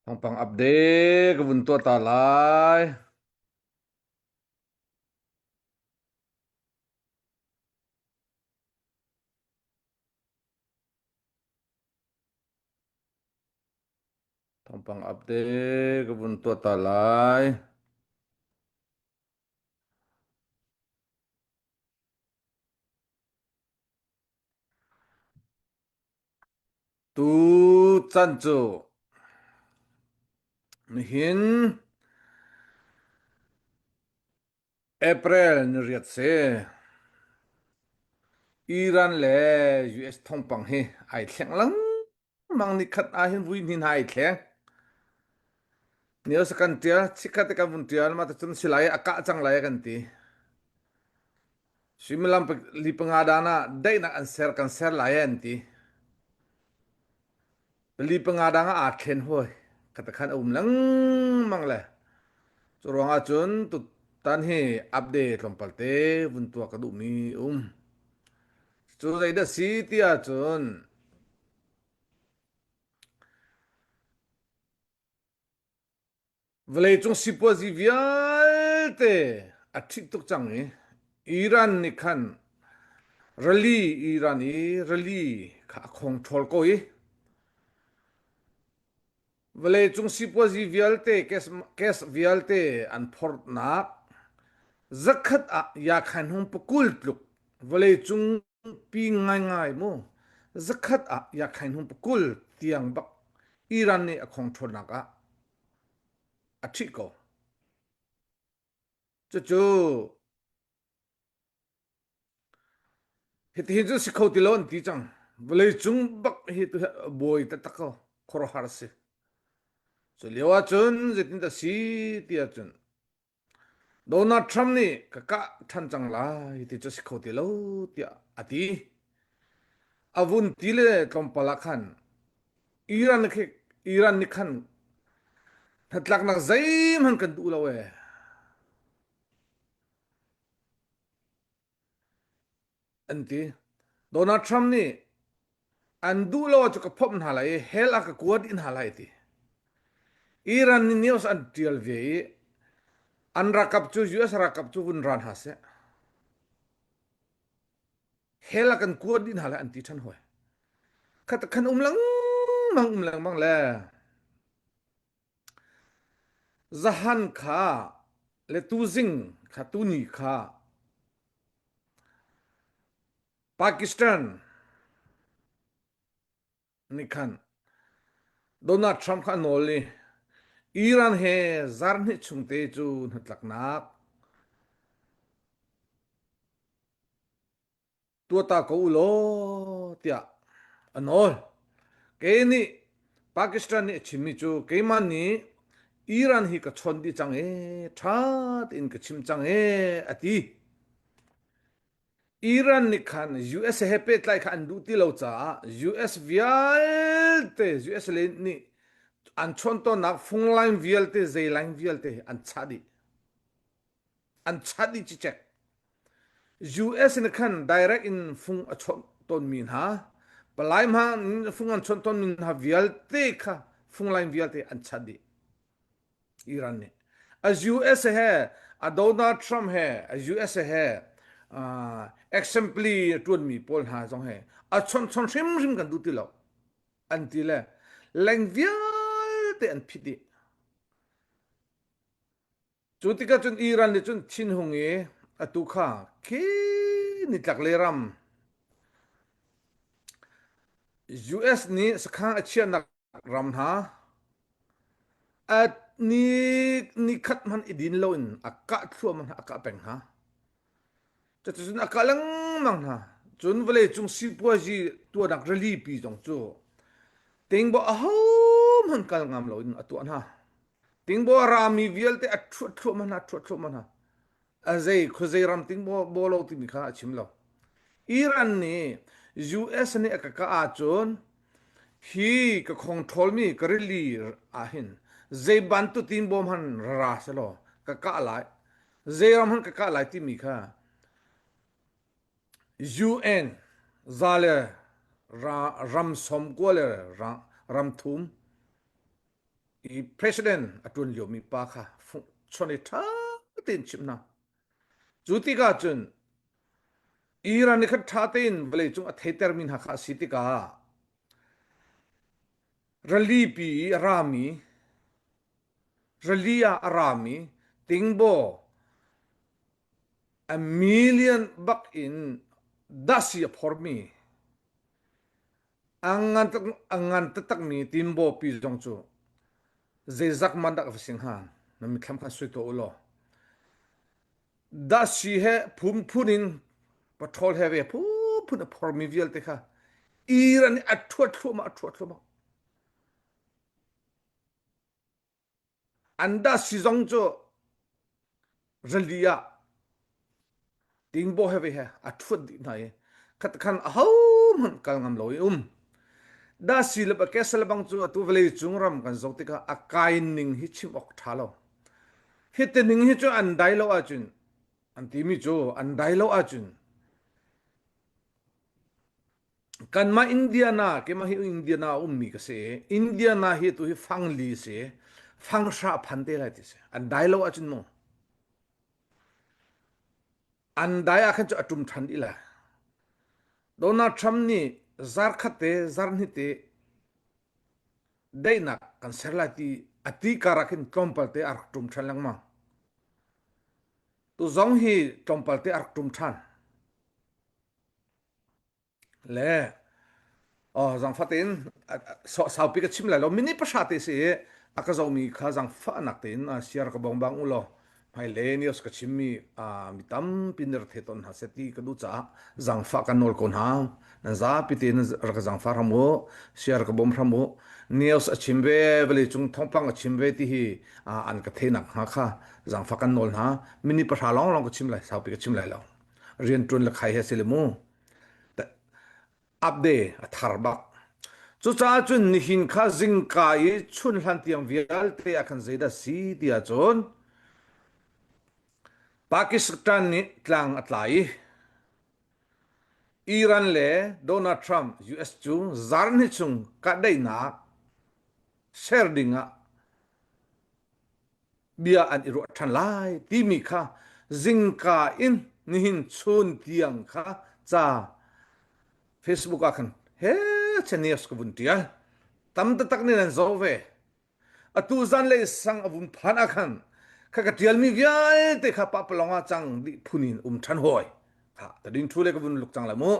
Pang update kebuntu talai. Pang update kebuntu talai. Tu cancu. Nihin April nuriat se. Iran le US pang he. Ai theng lang. Mang ni khat ahin buin hin hai theng. Niyo sa kantia chikat ka buntial mata chun silai aka chang lai kanti. Similam li pengadana dai na kan ser lai anti. Li pengadana a thlen hoi. Katakan lang mang le. Ruang acun tu tan hi update lompalte buntua kadumi Chu da si ti acun vlei chung sipo zi vialte a thik tuk chang ni Iran ni khan rally Iran ni rally kha khong thol ko i vlei chung sipo zi vialte kes vialte an phort nak zakhat a ya khan hum pakul tluk vlei chung pi ngai ngai mo zakhat a ya khan hum pakul tiang bak Iran ni a khong thol nak a thik ko chu chu hit hi chu sikho tilon ti chang vlei chung bak hi tu boy ta tako khoro har se so lewa chun zetin ta si ti a chun Donald Trump ni ka than chang la hi ti chu sikho tilo ti ati avun tile kompala khan Iran ke Iran ni khan thatlak nak zaim han kan du lawe anti Donald Trump ni an du lawa chu ka phop na la e hel aka kuat in halai ti Iran ni news an tial ve an rakap chu US rakap chu vun ran hase hela kan kuat din hala an ti than hoi khat khan umlang mang la zahan kha le tu zing kha tu ni kha Pakistan ni khan Donald Trump kha noli Iran he zarni chungte chu natlak nak tuata ko ulo tia anol ke ni Pakistan ni chimi chu ke man ni Iran hi ka chon di chang e that in ka chim chang e ati Iran ni khan US hepet lai khan du ti lo cha US vialte US le ni an chon to nak phung line vialte zai line vialte an chadi chi check US in khan direct in phung a chon ton min ha palai ma phung an chon ton min ha vialte kha phung line vialte an chadi Iran ne as US hai a Donald Trump hai as US hai exempli tuan mi pol ha zong hai a chon chon sim kan du ti lo an ti le leng vialte an phiti chu ti ka chun Iran le chun chin hung e atu kha ki ni tlak le ram US ni sakhang achia nak ram ha at ni khat man idin loin aka thua man aka peng ha cha chun aka lang mang ha chun vale chung si po ji tua dak rali pi jong chu ting bo a hom han kal ngam loin atu an ha ting bo rami vial te athu thu man ha azai khuzai ram ting bo lo ti mi kha chim lo Iran ni US ni aka ka a chun hi ka khong thol mi ka ri ahin zai ban tu tin bom han ra se lo ka lai zai ram han ka lai ti mi kha UN zale ram som ko le ram thum i president atun lio mi pa kha chone tha tin chimna chuti ka chun Iran ni khat tha tin vle chung a theter min ha kha siti ka rali pi rami ralia arami tingbo a million buck in dasi for me angan tatak mi timbo pi jong chu zezak mandak sing han na mi kham khan sui to ulo dasi he phum phunin patrol he ve phu phun for me vial te kha Iran athuat thuma anda si jong chu ralia tingbo he ve he athuat di nai khat khan ahom han kal ngam loi da sil ba kesel bang chu tu vle chungram kan zotika akain ning hi chim ok thalo hit ning hi chu an dai lo achun an ti mi chu an dai lo achun kan ma india na ke ma hi india na mi ka se india na hi tu hi fang li se fang sha phan te lai ti se an dai lo achun mo an dai a khan chu atum than ila donald trump ni zar khate zar ni te dayna kan serlati ati karakin trompalte arktum thalangma tu zong hi trompalte arktum than le zang fatin so sau pi ka chim la lo mini pasate se akazo mi kha zang fa nak tin a siar ka bong bang ulo mai le nios ka chimmi mi tam pinner theton ha seti ka du cha zang fa ka nol kon ha na za pi tin ra ka zang fa ramo siar ka bom ramo nios a chimbe vele chung thongpang a chimbe ti hi an ka the nak ha kha zang fa ka nol ha mini pa long long ka chim lai sau pi ka chim lai lo rian tun la khai he se le mu update a thar bak chu cha chun ni hin kha jing ka i chun hlan tiang vial te akan zeida si dia chon Pakistan ni tlang atlai Iran le Donald Trump US chu zar ni chung ka dai na share dinga bia an iru than lai ti mi kha jing ka in ni hin chun tiang kha cha Facebook akan he chanias ko buntia tam ta tak ni nan zo ve atu zan le sang avun phan akhan kha ka tial mi vial te kha pa palonga chang di phunin than hoi ha ta ding thule ka bun luk chang la mo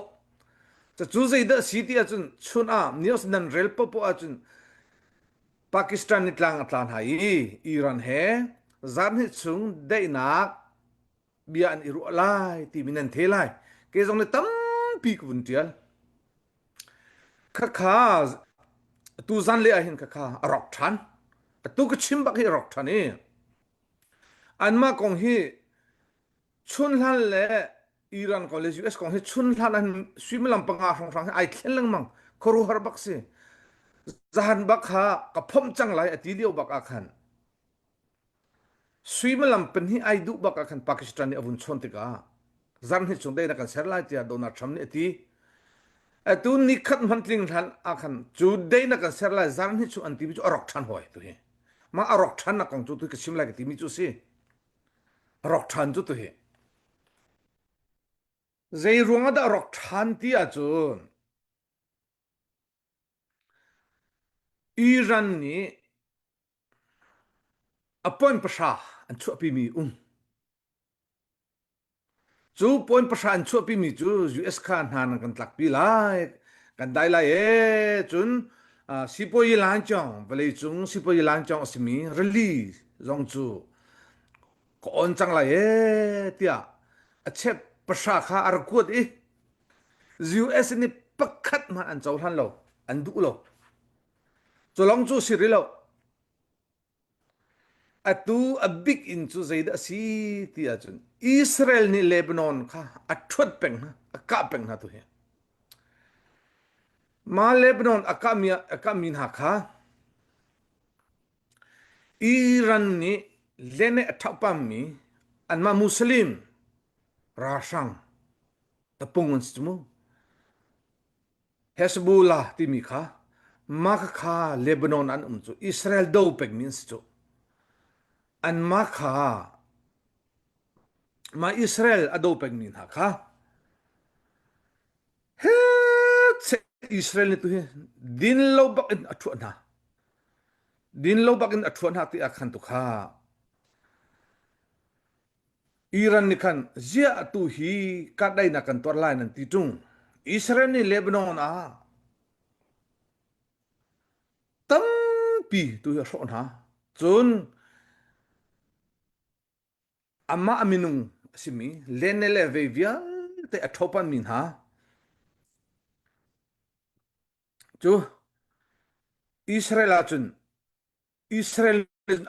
cha chu zai da city achun chun a news nan rel po achun Pakistan ni tlang atlan hai Iran he zan hi chung dei nak bia an iru lai ti minan the lai ke jong le tam pi ko bun tial kha kha tu zan le a hin kha kha arok than tu ka chim bak hi rok than e an ma kong hi chun hlan le Iran college US kong hi chun hlan an swim lam panga rong rong ai thlen lang mang khoru har bak se zahan bak ha ka phom chang lai ati dio bak akhan swim lam pen hi ai du bak akhan Pakistan ni avun chon tika zan hi chung dei na kan ser lai tia Donald Trump ni ati tu ni khat man tling than akhan chu dei na kan ser lai zan hi chu an ti bi chu arok than hoi tu hi ma arok than na kong chu tu ka sim lai ka ti mi chu si arok than chu tu hi zai ruanga da arok than ti a chun Iran ni apon pasha an chu pi mi chu point pasha an chu pi mi chu US khan han kan tlak pi lai kan dai lai e chun sipoi lang chong vale chung sipoi lang chong asmi release zong chu ko on chang lai e tia a chep pasha kha ar kuat e US ni pakhat ma an chaw han lo an du lo cholong chu sirilo atu a big in chu zaida si ti a chun Israel ni Lebanon kha a thot peng na a ka peng na tu he ma Lebanon akamin ha kha Iran ni lene athapam mi an ma Muslim rashang ta pungun chmu Hezbollah ti mi kha maka kha Lebanon an chu Israel do pek means chu an maka ma Israel ado pek min ha kha he se Israel ni tu he din lo bak in athu na din lo bak in athu na ti akhan tu kha Iran ni kan zia tu hi kadai na kan tor lai nan ti tung Israel ni Lebanon a tam pi tu ya ro na chun ama aminung simi lenele ve via te athopan min ha chu Israel a chun Israel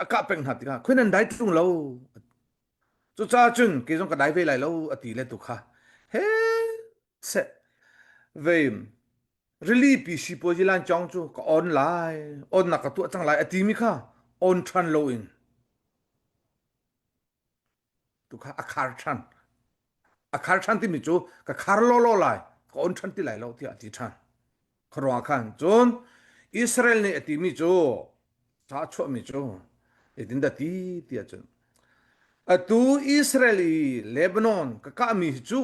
aka peng hat ka khuinan dai tung lo chu cha chun ke jong ka dai ve lai lo ati le tu kha he se ve really pi si po jilan chong chu ka online on na ka tu chang lai ati mi kha on tran lo in tu kha akhar tran ti mi chu ka khar lo lai ka on tran ti lai lo ti ati tran khro khan chun Israel ni ati mi chu cha cho mi chu edin da ti achun atu Israeli Lebanon ka ka mi chu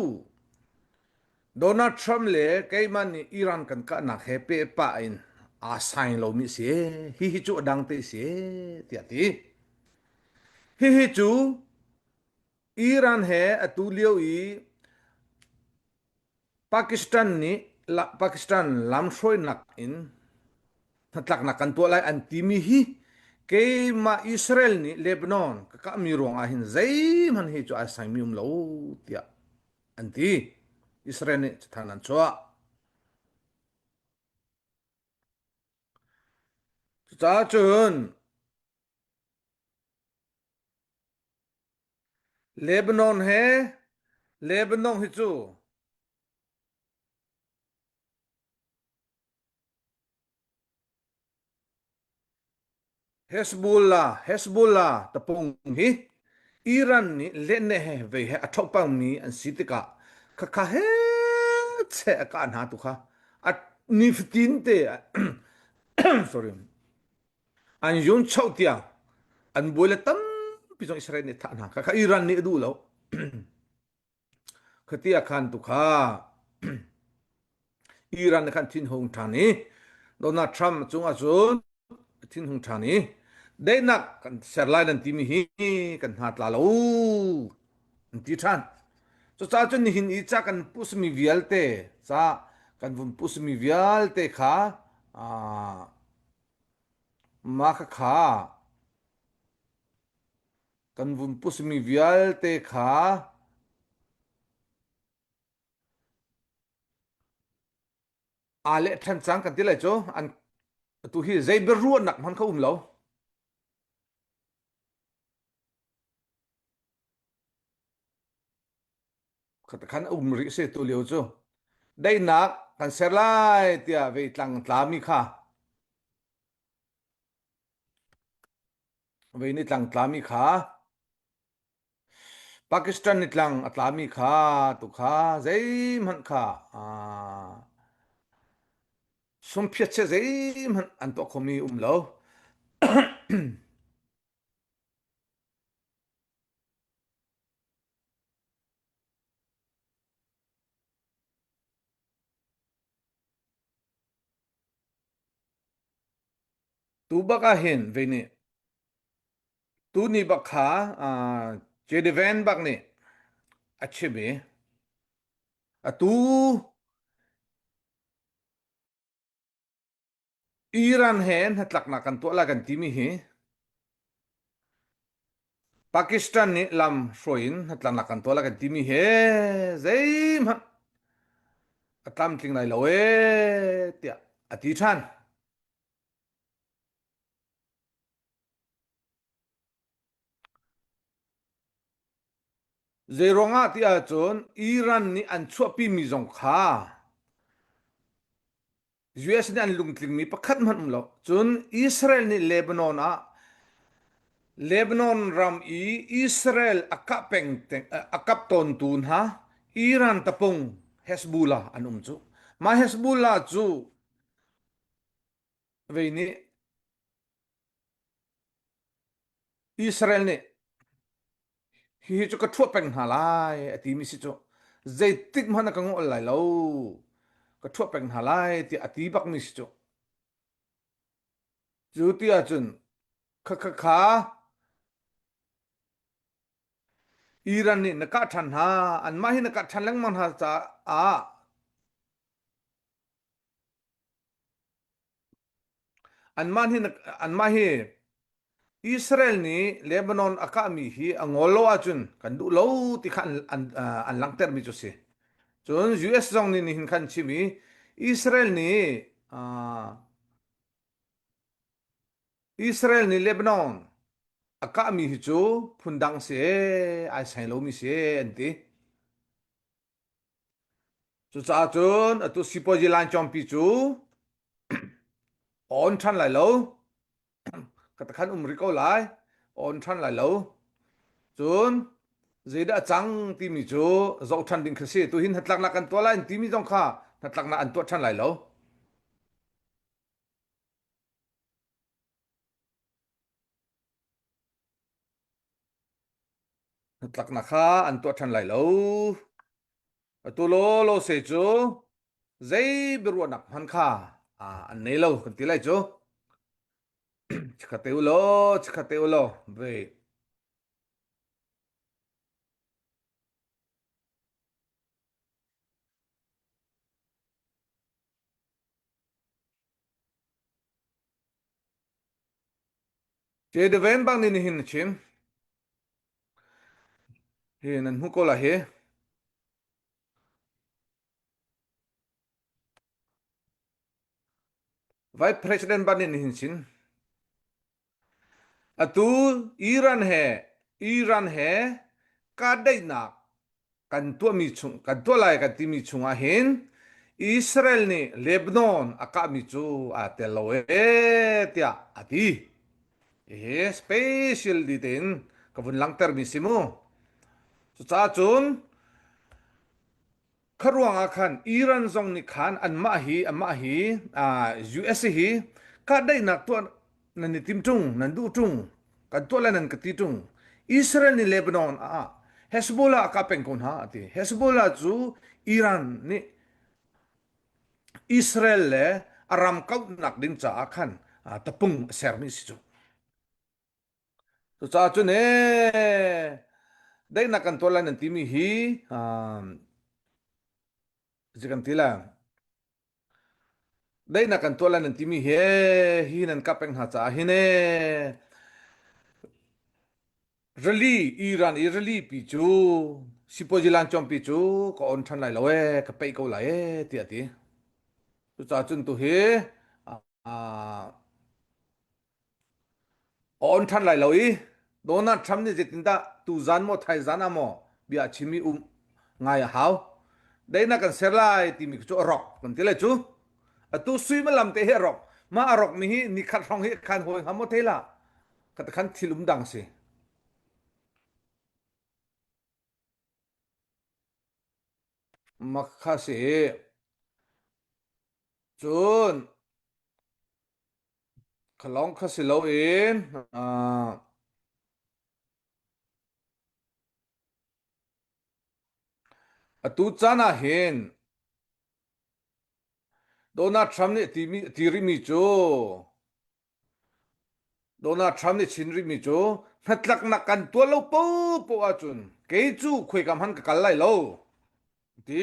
Donald Trump le kay man ni Iran kan ka na hepe pa in a sign lo mi se hi chu dang te se ti ati hi chu Iran he atu liu i Pakistan ni Pakistan lam soi nak in tatlak na kan to lai an ti mi hi kay ma Israel ni Lebanon ka mi rong a hin zai man hi chu a sign mi lo tia anti Israel ni thanan chua cha chun Lebanon he Lebanon hi chu Hezbollah tapong hi Iran ni lenne he ve he athopang mi an sitika kha he che ka na tu kha at ni 15 te sorry an yun chau tia an boile tam pisong Israel ni thana kha Iran ni du lo khatia khan tu kha Iran khan tin hong thani Donald Trump chunga chun tin hong thani dei nak kan serlai nan timi hi kan hat la lo ti than so cha chun hin I cha kan pusmi vialte cha kan vum pusmi vialte kha a ma kha kan vum pusmi vialte kha ale than chang kan ti lai cho an tu hi zai ber ruan nak man kha lo khát khăn ri se tu liu chu đây nak kan serlai tia ve tlang tlami kha ve ni tlang tlami kha Pakistan ni tlang atlami kha tu kha zai man kha sum phiat che zai man an to khomi lo tu baka hin ve ni tu ni bakha che de ven bak ni अच्छे be tu Iran hen hatlak na kan to la kan timi hi Pakistan ni lam hroin hatlak na kan to la kan timi he zai man atlam tling nai lo tia ati than zeronga tia chon Iran ni an chuapi mi zong kha US ni an lungtling mi pakhat man lo chun Israel ni Lebanon ram I Israel akapeng akap ton tun ha Iran tapong Hezbollah an chu ma Hezbollah chu về ni Israel ni hi chu ka thua peng halai ati mi si chu zai tik man ka ngo lai lo ka thua peng halai ti ati bak mi si chu chu ti a chun kha Iran ni na ka than ha an ma hi na ka than lang man ha cha a an man hi na an ma hi Israel ni Lebanon aka mi hi angolo a chun kan du lo ti khan an lang ter mi chu si chun US zong ni ni hin khan chi mi Israel ni à Israel ni Lebanon aka mi hi chu phundang se ai sai lo mi se anti chu cha chun atu sipo ji lan chom pi chu on than lai lo ka ta khan ri ko lai on than lai lo chun zeda chang ti mi chu zo than ding khase tu hin hatlak na kan to lai ti mi jong kha hatlak na an to than lai lo hatlak na kha an to than lai lo tu lo lo se chu zai beru nak han kha an nei lo kan ti lai chu chika teu lo ve che de ven bang ni hin chin he nan hu ko la he vai president ban ni hin chin atu Iran he ka dai na kan to mi chung kan to lai kan ti mi chung a hin Israel ni Lebanon aka mi chu a te lo e tia ati special di tin kavun lang ter mi simu so cha chun karuang akan Iran zong ni khan an ma hi US hi ka dai nak to nan ni tim tung nan du tung kan to la nan ka ti tung Israel ni Lebanon Hezbollah ka peng kon ha ati Hezbollah chu Iran ni Israel le aram kau nak din cha akan tapung sermi si chu so cha chu ne dai nak kan to la nan ti mi hi jikan tila đây là cần tua lên tìm mi hi nên cặp anh cha hi nè rally Iran pi chu sipojilan chom pi chu ko on than lai lawe ka pe ko lai ti ati tu cha chun tu he à à, on than lai lawi Donald Trump ni jitinda tu zan mo thai zan amo bia chimi ngai hao đây là cần ser lai ti mi chu rock kan ti le chu tu sui ma lam te he rock ma rock mi hi ni khat rong hi khan hoi hamo te la kat khan thilum dang se makase chun khalong khasilo in atu chana hin Donald Trump ni tiri mi chu Donald Trump ni chinri mi chu natlak na kan tua lo po a chun ke chu khoi kam han ka kal lai lo ti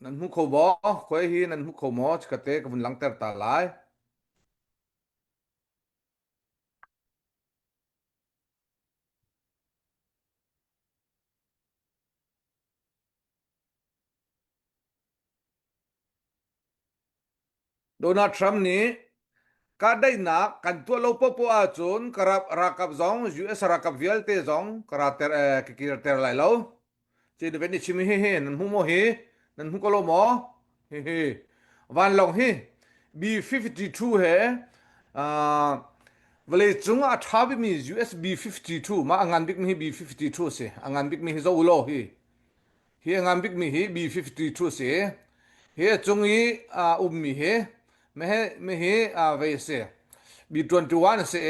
nan hu kho bo khoi hi nan hu kho mo chkate ka bun lang ter ta lai Donald Trump ni kadai na kan tua lo po a chun karap rakap zong US rakap vial te zong karater kikir ter lai lo chỉ để bên đi chim he nan hu mo he nan hu ko lo mo he van long he B-52 he à vale chung a thabi mi US B-52 ma angan big mi B-52 se angan big mi zo lo hi angan big mi B-52 se he chungi ummi he me he ve se bi 21 se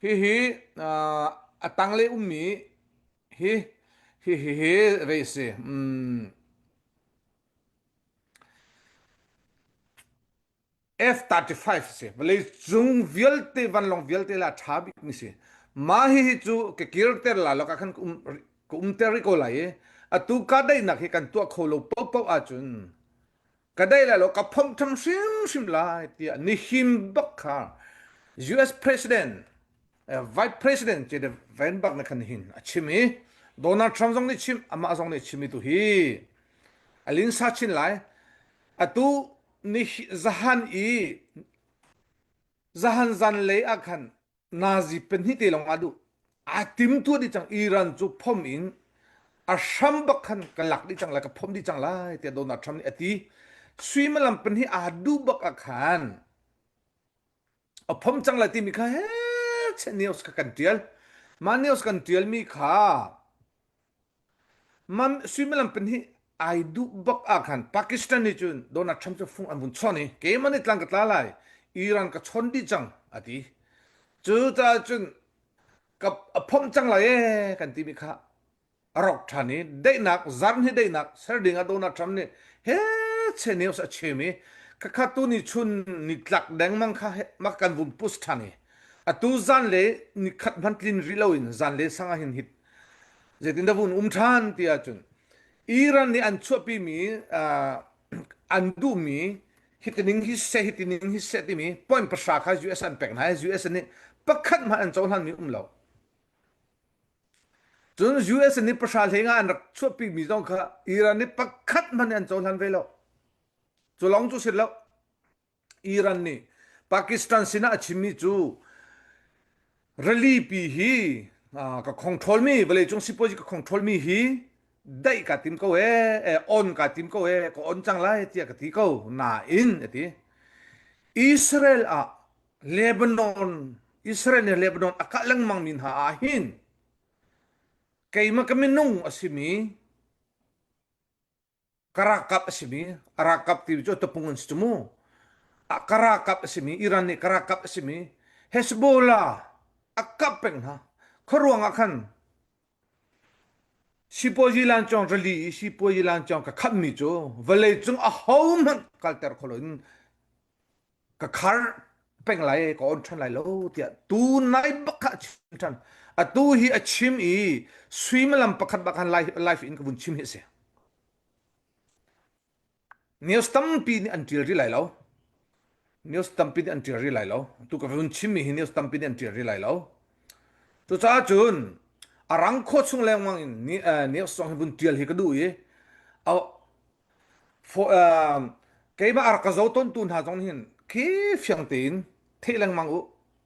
hi atangle ummi hi hi ve se F-35 se vale chung vielte van long vielte la thabi mi se ma hi chu ke kirter la lo ka khan ter ko la ye atu ka dai na ke kan tu kholo pop pop a chun ka dai la lo ka phom tham sim la ti ni him bak kha US president vice president che de van bak na khan hin a chimi Donald Trump jong ni chim ama jong ni chimi tu hi alin sa chin lai atu ni zahan i zahan zan le akhan nazi pen hi te long adu atim tu di chang Iran chu phom in a sham bakhan kalak di chang la ka phom di chang lai te Donald Trump ni ati swimalam pen hi adu bak akhan a phom chang la ti mi kha he che news ka kan tial ma news kan tial mi kha mam swimalam pen hi ai du bak akhan Pakistan ni chun Donald Trump chu phung an bun choni ke mani tlang ka tla lai Iran ka chon di chang ati chu ta chun ka phom chang la ye kan ti mi kha arok thani dei nak zan hi dei nak ser ding a Donald Trump ni he che news a che mi ka kha tu ni chun ni tlak deng mang kha ma kan bun pus thani a tu zan le ni khat ban tlin rilawin zan le sanga hin hit zetin da bun than ti a chun Iran ni an chuapi mi an du mi hitining hi se ti mi point pasha kha US an pek na US ni pakhat ma an chon han mi lo chun US ni pasha lenga an chuapi mi jong kha Iran ni pakhat man an chon han ve lo chu long chu sit lo Iran ni Pakistan sina achimi chu rally pi hi ka control mi vale chung sipoji ka control mi hi dai ka tim ko on ka tim ko ko on chang lai tia ka ti ko na in ati Israel a Lebanon akalang mang min ha ahin kay makaminung asimi karakap asimi arakap ti jo tapungon situ karakap asimi Iran ni karakap asimi Hezbollah akapeng ha karuang akan sipoji lanchong rali sipoji lanchong ka khammi cho vale chung a home kalter kholoin ka khar peng lai ko on than lai lo tia tu nai bakha chan a tu hi a chim i swim lam pakhat bakhan life in ka bun chim hi se news tampi ni until ri lai lo news tampi ni until ri lai lo tu ka bun chim hi news tampi ni until ri lai lo tu cha chun arang kho chung leng mang ni news song bun tial hi ka du ye au for cái mà ar ka zo ton tun ha jong hin ki fyang tin the lang mang u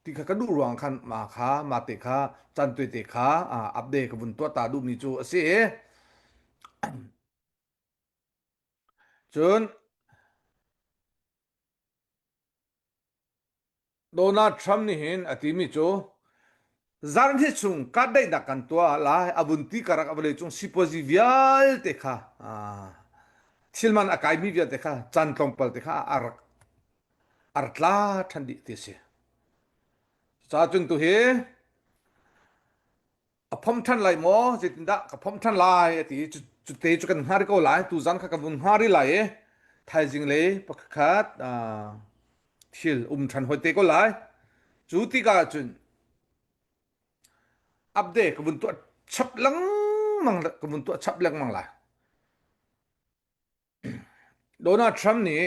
ti kha ka du ruang khan ma kha ma te kha chan tu te kha update ka bun to ta du mi chu ase chun Donald Trump ni hin ati mi chu zar ni chung ka dai da kan to la abun ti karak abale chung sipozi vial te kha silman akai mi vial te kha chan tong pal te kha ar tla thandi te se cha chung tu he a phom than lai mo jitin da ka phom than lai ati chu te chu kan har ko lai tu zan kha ka bun hari lai thai jing le pakhat thil than hoi te ko lai chu ti ka chun update ka bun tu chap lang mang ka bun tu chap lang mang lai Donald Trump ni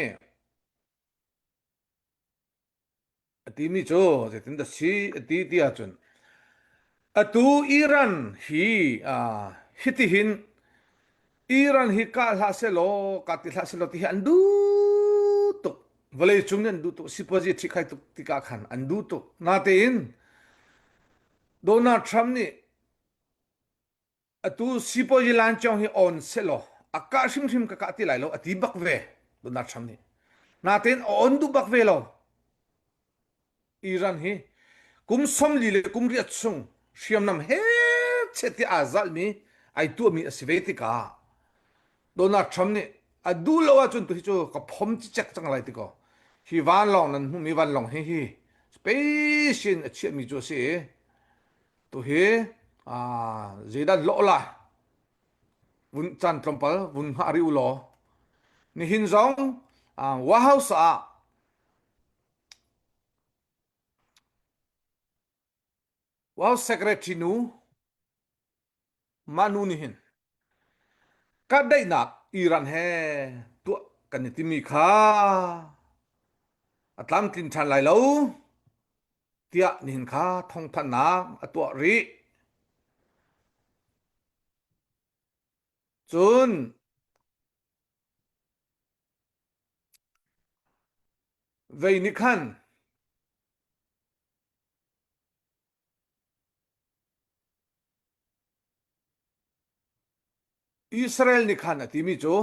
ati mi chu jitin da si ti a chun atu Iran hi hitihin Iran hi ka la se lo ka ti la se lo ti andu to vale chung nen du to sipoji thi khai to ti ka khan andu to na te in Donald Trump ni atu sipoji lan chong hi on se lo aka sim ka ti lai lo ati bak ve Donald Trump ni na ten on du bak ve lo Iran hi kum som li le kum riat chung siam nam he cheti azal mi ai tu mi asiveti ka Donald Trump ni adu lawa chun tu hi chu ka phom chi chak chang lai ti ko hi van long nan hu mi van long hi special a chi mi chu se tu hi à zeda lo la vun chan trompal vun ha ri u lo ni hin zong wa house wa secretary nu manu ni hin ka dai nak Iran he tu kan ti mi kha atlam tin chan lai lo tia ni hin kha thong phan na atwa ri chun vei ni khan Israel ni khan ati mi chu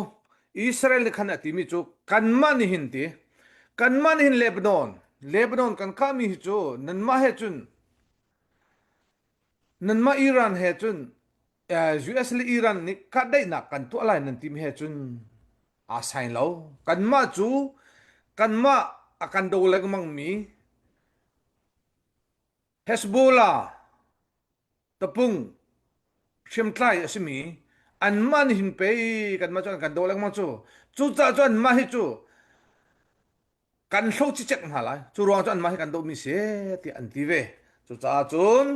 Israel ni khan ati mi chu kan ma ni hin ti kan ma ni hin Lebanon kan ka mi hi chu nan ma he chun nan ma Iran he chun US le Iran ni ka dai na kan tu alai nan tim he chun a sain lo kan ma chu kan ma akan do lag mang mi Hezbollah tapung shem tlai asimi an man hin pe kan ma chu kan do lag mang chu chu cha chu an ma hi chu kan hlo chi chek na lai chu ruang chu an ma hi kan do mi se ti an ti ve chu cha chun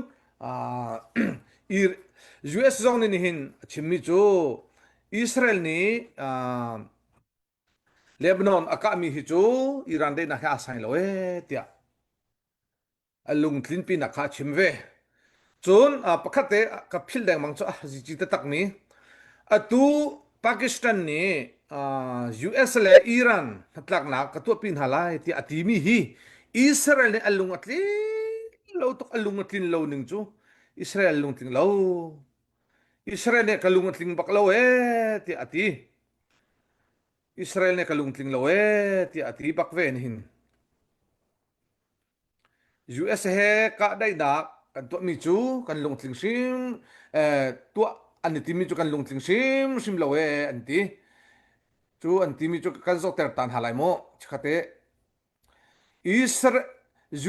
a US zong ni hin chimmi chu Israel ni Lebanon aka mi hi chu Iran de na kha sai lo tia alung tlin pi na kha chim ve chun pakhate ka phil dang mang chu ji ji ta tak mi atu Pakistan ni US le Iran hatlak na ka tu pin halai ti ati mi hi Israel ni alung atli lo tok alung atlin lo ning chu Israel lung ting lo Israel ne kalung tling baklo ti ati Israel ne kalung tling lo ti ati bakve hin US he ka dai da kan to mi chu kan lung tling sim to an ti mi chu kan lung tling sim lo an ti chu an ti mi chu kan zo ter tan halai mo chkhate Israel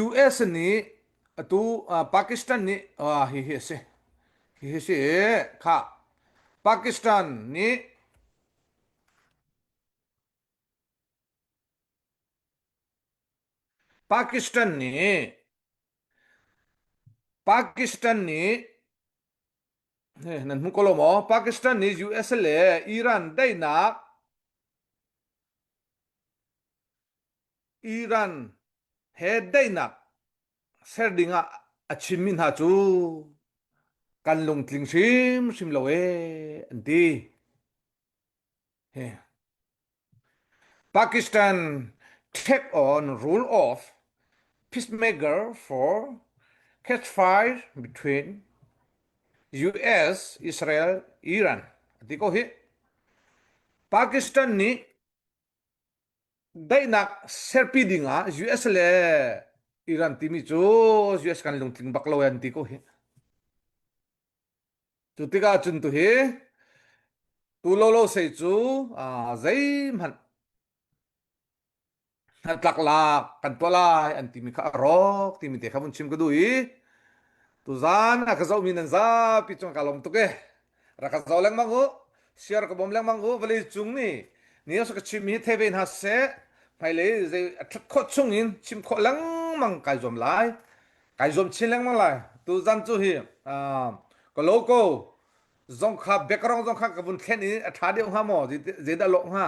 US ni atu Pakistan ni hi se hi se kha Pakistan ni Pakistan ni Pakistan ni nan mu kolo mo Pakistan ni US le Iran dai na Iran he dai na serdinga achimin ha chu kan lung tling sim lo anti he Pakistan take on rule of peacemaker for catch fire between US Israel Iran ati ko hi Pakistan ni dai nak serpi dinga US le Iran timi chu US kan lung tling baklo yan ti ko hi chu tika chun tu hi tu lo sei chu zai man tlak lak kan to lai an timi kha rok timi te khabun chim ko dui tu zan a ka zo min an za pi chong kalom tu ke ra ka zo lang mangu share ka bom lang mangu vali chung ni so ka chim hi the ben ha se phai le ze thak kho chung in chim kho lang mang kai zom lai kai zom chin lang mang lai tu zan chu hi ko loko zong kha background zong kha ka bun khen ni a tha deu ha mo je da lo ha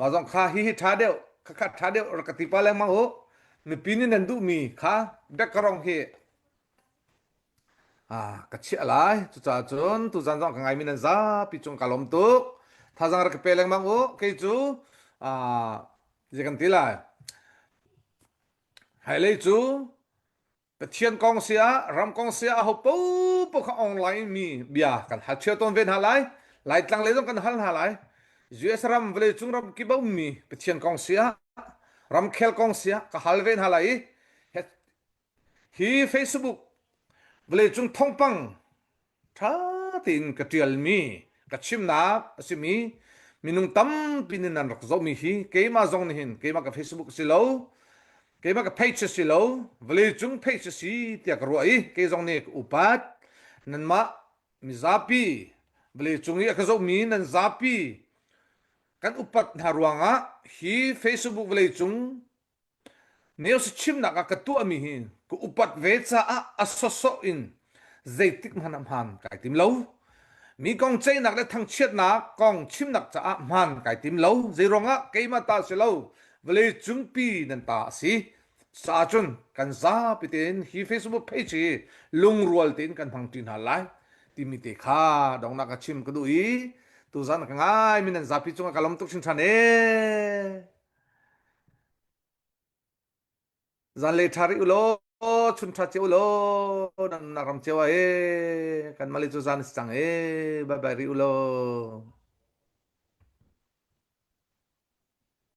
mà dòng kha hi thá đeo kha thá đeo rồi cái tipa lang mang ho mi pinin nan du mi kha background hi cái chia lại tu cha chun tu zan dòng ngai min nan za pi chung kalom tu tha jang ra cái pe lang mang ho cái chu je kan tila hai lấy chu cái thiên công xia ram công xia ho po po kha online mi bia kan ha chia ton ven ha lai lai tlang le dong kan hal ha lai US ram vle chung ram ki bau mi pethian kong sia ram khel kong sia ka halven halai hi Facebook vle chung thongpang tha tin ka tial mi ka chim na asimi minung tam pinin nan rak zo mi hi keima zong ni hin keima ka Facebook si lo keima ka page si lo vle chung page si tia ka ruai ke zong ni upat nan ma mi zapi vle chung i ka zo mi nan zapi kan upat na ruanga hi Facebook vle chung nếu sự chim nạc cái tua mi hin ku upat ve cha a so so in zaitik man han kai tim lo mi kong chei nak le thang chiat na kong chim nak cha a man kai tim lo zironga keima ta se lo vele chung pi nan ta si sa chun kan za pitin hi Facebook page lung rual tin kan phang tin halai timi te kha dong na ka chim ka dui tu zan ka ngai min nan za pi chung ka lom tuk chin chan e zan le thari ulo chun tha che ulo nan naram chewa e kan mali chu zan sang e bye bye ri ulo